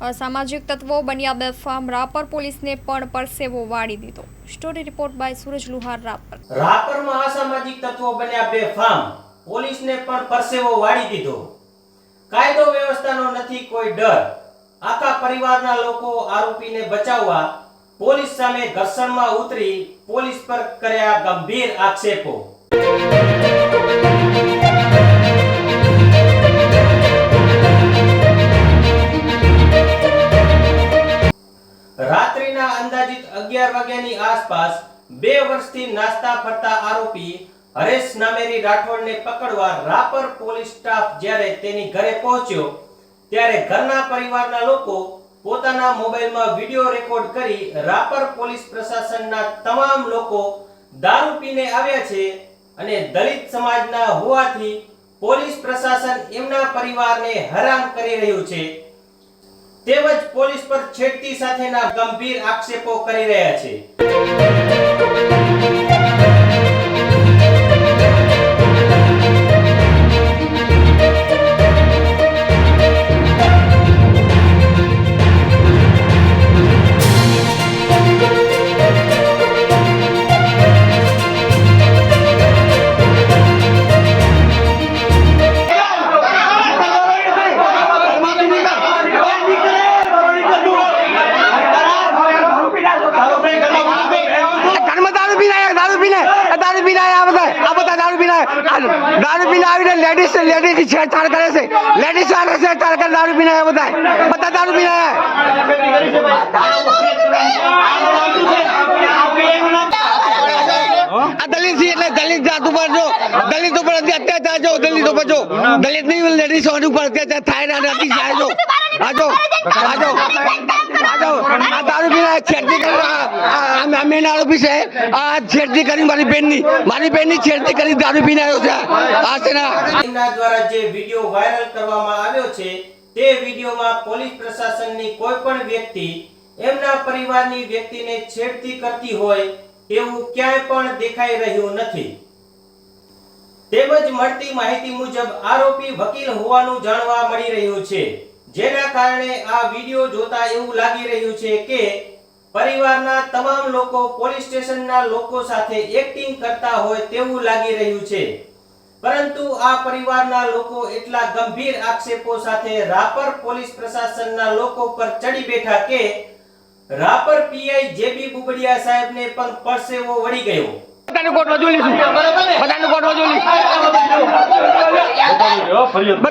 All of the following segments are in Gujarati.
અસામાજિક તત્વો બન્યા બેફામ, રાપર પોલીસને પણ પરસેવો વાળી દીધો। સ્ટોરી રિપોર્ટ બાય સુરજ લુહાર, રાપર। રાપરમાં અસામાજિક તત્વો બન્યા બેફામ, પોલીસને પણ પરસેવો વાળી દીધો। કાયદો વ્યવસ્થાનો નથી કોઈ ડર, આખા પરિવારના લોકો આરોપીને બચાવવા પોલીસ સામે ઘર્ષણમાં ઉતરી પોલીસ પર કર્યા ગંભીર આક્ષેપો। રાત્રિના અંદાજિત 11 વાગ્યાની આસપાસ 2 વર્ષથી નાસ્તા ફરતા આરોપી હરેશ નામેરી રાઠોડને પકડવા રાપર પોલીસ સ્ટાફ જ્યારે તેની ઘરે પહોંચ્યો ત્યારે ઘરના પરિવારના લોકો પોતાના મોબાઈલમાં વિડિયો રેકોર્ડ કરી રાપર પોલીસ પ્રશાસનના તમામ લોકો દારૂ પીને આવ્યા છે અને દલિત સમાજના હોવાથી પોલીસ પ્રશાસન એમના પરિવારને હેરાન કરી રહ્યું છે તેમજ પોલીસ પર છેડતી સાથેના ગંભીર આક્ષેપો કરી રહ્યા છે। दारू पीने आविने लेडीज की छेड़छाड़ करे से लेडीज वाले से छेड़छाड़ कर दारू पीने आया बता दारू पीने आया दलित सी એટલે દલિત જાત ઉપર જો દલિત ઉપર અત્યાચાર જો દલિત ઉપર જો દલિત ની લેડીઝ ઉપર અત્યાચાર થાય ને અતિ જાય જો આજો આજો આજો આ દારૂ પીને છેડતી કરી મેન આરોપી છે આ છેડતી કરી મારી બેનની છેડતી કરી દારૂ પીને આવ્યો છે આ છે ના એમના દ્વારા જે વિડિયો વાયરલ કરવામાં આવ્યો છે તે વિડિયોમાં પોલીસ પ્રશાસનની કોઈ પણ વ્યક્તિ એમના પરિવારની વ્યક્તિને છેડતી કરતી હોય એવું ક્યાંય પણ દેખાઈ રહ્યું નથી। તેમજ મળતી માહિતી મુજબ આરોપી વકીલ હોવાનું જાણવા મળી રહ્યું છે, જેના કારણે આ વિડિયો જોતા એવું લાગી રહ્યું છે કે પરિવારના તમામ લોકો પોલીસ સ્ટેશનના લોકો સાથે એક્ટિંગ કરતા હોય તેવું લાગી રહ્યું છે। પરંતુ આ પરિવારના લોકો એટલા ગંભીર આક્ષેપો સાથે રાપર પોલીસ પ્રશાસનના લોકો પર ચડી બેઠા કે રાપર પીઆઈ જેબી બુબડિયા સાહેબને પણ પરસેવો વળી ગયો। બધાને કોર્ટમાં જોઈ લઈશું બધાને કોર્ટમાં જોઈ લઈશું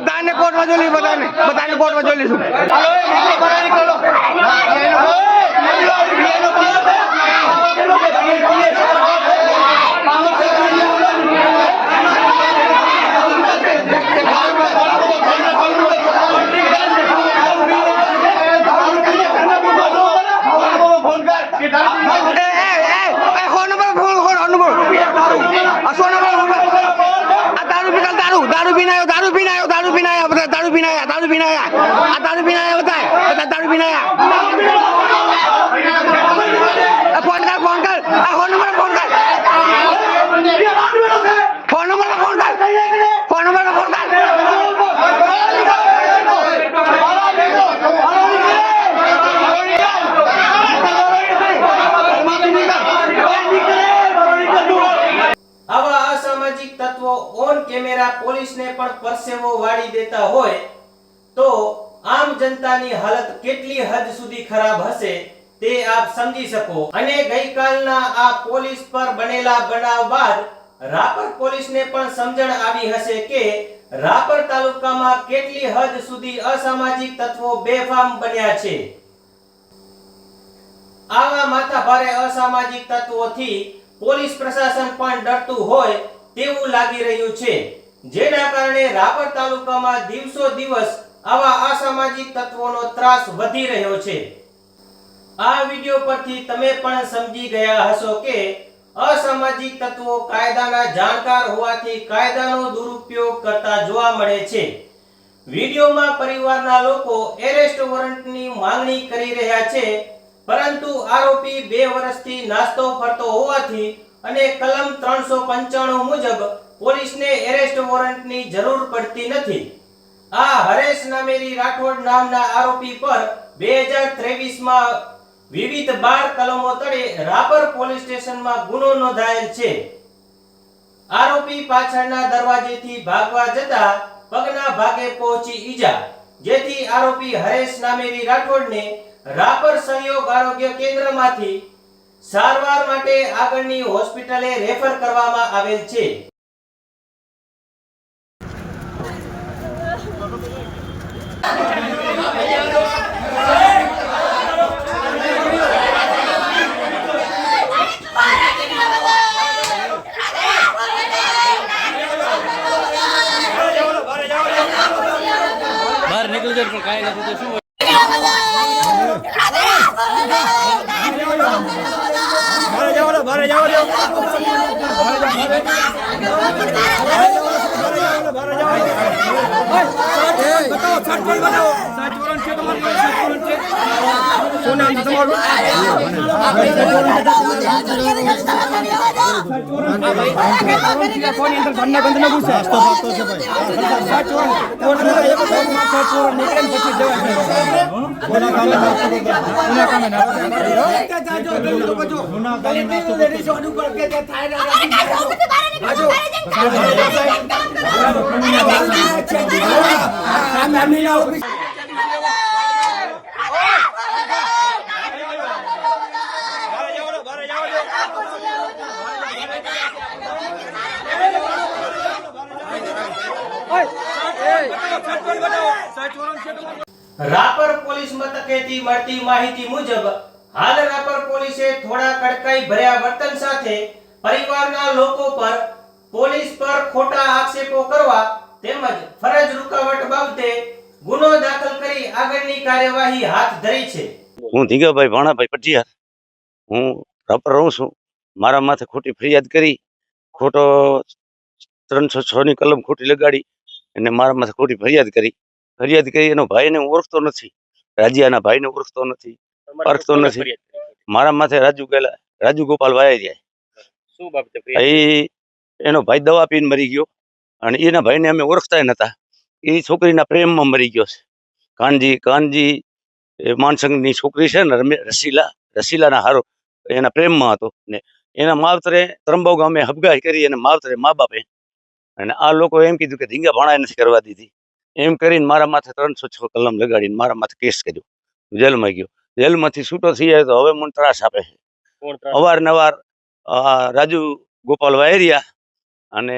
બધાને કોર્ટમાં જોઈ લઈશું બધાને કોર્ટમાં જોઈ લઈશું दारू पीना आया फोन कर फोन नंबर फोन कर આવા અસામાજિક તત્વો ઓન કેમેરા પોલીસને પણ પરસેવો વાળી દેતા હોય તો આમ જનતાની હાલત કેટલી હદ સુધી ખરાબ હશે તે આપ સમજી શકો। અને ગઈકાલના આ પોલીસ પર બનેલા બનાવ બાદ રાપર પોલીસને પણ સમજણ આવી હશે કે રાપર તાલુકામાં કેટલી હદ સુધી અસામાજિક તત્વો બેફામ બન્યા છે। આવા માથાભારે અસામાજિક તત્વોથી પોલીસ પ્રશાસન પણ ડરતું હોય તેવું લાગી રહ્યું છે, જેના કારણે રાપર તાલુકામાં દિવસો દિવસ આવા અસામાજિક તત્વોનો ત્રાસ વધી રહ્યો છે। આ વિડિયો પરથી તમે પણ સમજી ગયા હશો કે અસામાજિક તત્વો કાયદાના જાણકાર હોવાથી કાયદાનો દુરુપયોગ કરતા જોવા મળે છે। વિડિયોમાં પરિવારના લોકો એરેસ્ટ વોરંટની માંગણી કરી રહ્યા છે, પરંતુ આરોપી 2 વર્ષથી નાસ્તો ફરતો હોવાથી અને કલમ 395 મુજબ પોલીસને એરેસ્ટ વોરંટની જરૂર પડતી નથી। આ હરેશ નામેરી રાઠોડ નામના આરોપી પર 2023માં વિવિધ 12 કલમો તળે રાપર પોલીસ સ્ટેશનમાં ગુનો નોંધાયેલ છે. આરોપી પાછળના દરવાજેથી ભાગવા જતા પગના ભાગે પહોંચી ઈજા, જેથી આરોપી હરેશ નામેરી રાઠોડને રાપર સહયોગ આરોગ્ય કેન્દ્રમાંથી સારવાર માટે આગળની હોસ્પિટલે રેફર કરવામાં આવેલ છે. બહાર નીકળી જાય પણ કાંઈ નથી તો શું હોય? રાપર પોલીસ મથકેથી મળતી માહિતી મુજબ હાલ રાપર પોલીસે થોડા કડકાઈ ભર્યા વર્તન સાથે પરિવારના લોકો પર પોલીસ પર ખોટા આક્ષેપો કરવા તેમજ ફરજ રૂકાવટ બાબતે ગુનો દાખલ કરી આગળની કાર્યવાહી હાથ ધરી છે. હું ધીંગાભાઈ ભાણાભાઈ પટિયાર, હું રાપર રહું છું. મારા માથે ખોટી ફરિયાદ કરી, ખોટો 306 ની કલમ ખોટી લગાડી અને મારા માથે ખોટી ફરિયાદ કરી એનો ભાઈને હું ઓળખતો નથી, રાજ્યાના ભાઈને ઓળખતો નથી, પારખતો નથી. મારા માથે રાજુ ગોપાલ વાયરિયા, શું બાબતે ફરિયાદ? એનો ભાઈ દવા પીને મરી ગયો અને એના ભાઈને અમે ઓળખતા નતા. એ છોકરીના પ્રેમમાં મરી ગયો છે. કાનજી એ માનસંગની છોકરી છે ને, રસીલાના હારો એના પ્રેમમાં હતો ને એના માવતરે ત્રંબો ગામે હબગાઈ કરી અને માવતરે મા બાપે, અને આ લોકો એમ કીધું કે ધીંગા ભાણાએ નથી કરવા દીધી. એમ કરીને મારા માથે 306 કલમ લગાડીને મારા માથે કેસ કર્યો. જેલમાં ગયો. જેલમાંથી છૂટો થઈ જાય તો હવે મને ત્રાસ આપે છે. અવારનવાર રાજુ ગોપાલ વાયરિયા અને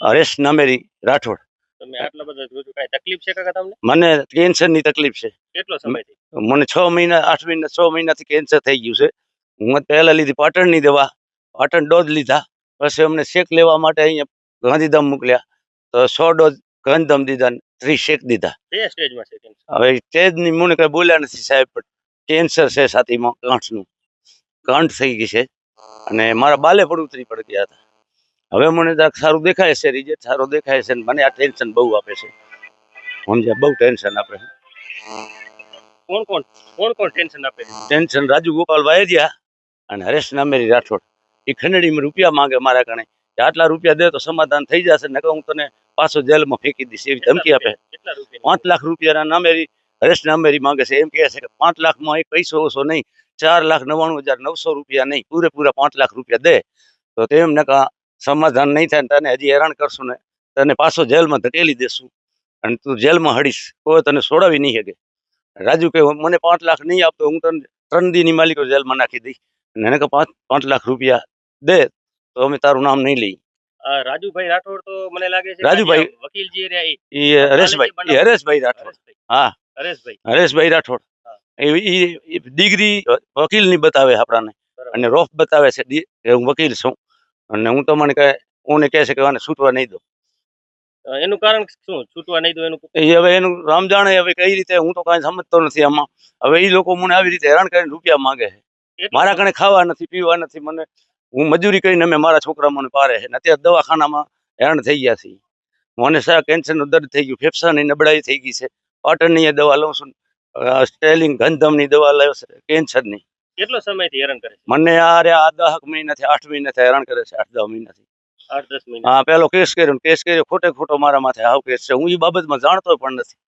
હરેશ નામેરી રાઠોડ. તમે આટલા બધા કાંઈ તકલીફ છે કાકા તમને? મને કેન્સરની તકલીફ છે. કેટલો સમયથી? મને 6 મહિના 8 મહિના 6 મહિનાથી કેન્સર થઈ ગયું છે. હું પહેલા લીધી પાટણની દવા, પાટણ ડોઝ લીધા, પછી અમને શેક લેવા માટે અહીંયા ગાંધીધામ મોકલ્યા તો 100 ડોઝ ગાંધીધામ દીધા, 30 શેક દીધા. કયા સ્ટેજમાં છે કેન્સર? હવે સ્ટેજની મને કઈ બોલ્યા નથી સાહેબ, પણ કેન્સર છે છાતીમાં, ગાંઠ થઈ ગઈ છે અને મારા બાલે પણ ઉતરી પડી ગયા હતા. હવે મને સારું દેખાય છે, રિઝલ્ટ સારો દેખાય છે. મને આ ટેન્શન બહુ આપે છે, સમજ્યા? બહુ ટેન્શન આપે છે. કોણ ટેન્શન આપે છે? ટેન્શન રાજુ ગોપાલ વાયરિયા અને હરેશ નામેરી રાઠોડ. એ ખંડણીમાં રૂપિયા માંગે મારા કણે, આટલા રૂપિયા દે તો સમાધાન થઈ જશે, નકર હું તને પાછો જેલમાં ફેંકી દઈશ, એવી ધમકી આપે. કેટલા રૂપિયા? 5 લાખ રૂપિયાના નામેરી હરેશ નામેરી માંગે છે. એમ કહે છે કે 5 લાખમાં એક પૈસો ઓછો નહીં, 4,99,900 રૂપિયા નહીં, પૂરેપૂરા 5 લાખ રૂપિયા દે તો તેમ નકા સમાધાન નહીં થાય, તને હજી હેરાન કરશું ને તને પાછો જેલમાં ધકેલી દેશું અને તું જેલમાં હડીશ, કોઈ તને છોડાવી નહીં શકે. રાજુ કે મને 5 લાખ નહીં આપતો હું તને 3 દીની માલિકો જેલમાં નાખી દઈશ, અને એને કે 5 લાખ રૂપિયા દે તો અમે તારું નામ નહીં લઈ. રાજુભાઈ રાઠોડ તો મને લાગે છે રાજુભાઈ વકીલજી રહ્યા એ હરેશભાઈ રાઠોડ. હા, હરેશભાઈ રાઠોડ. એ ડિગ્રી વકીલની બતાવે આપણાને અને રોફ બતાવે છે કે હું વકીલ છું, અને હું તમને કહે છે કે આને છૂટવા નહીં દો. એનું કારણ શું છૂટવા નહીં દો? હવે એનું રામ જાણે. હવે કઈ રીતે, હું તો કાંઈ સમજતો નથી આમાં. હવે એ લોકો મને આવી રીતે હેરાન કરીને રૂપિયા માંગે છે. મારા કણે ખાવા નથી, પીવા નથી. મને હું મજૂરી કરીને અમે મારા છોકરા મને પારે છે, અત્યારે દવાખાનામાં હેરાન થઈ ગયા છે. મને કેન્સરનું દર્દ થઈ ગયું, ફેફસાની નબળાઈ થઈ ગઈ છે. પાટણની દવા લઉં છું, સ્ટેલિંગ ગંધમની દવા લઉં છું કેન્સરની. કેટલો સમયથી હેરાન કરે છે? મને આ 10 મહિનાથી 8 મહિનાથી હેરાન કરે છે. 8-10 મહિનાથી. 8-10 મહિના? હા, પેલો કેસ કર્યો ખોટે ખોટો મારા માથે હાવ કેસ છે. હું એ બાબતમાં જાણતો પણ નથી.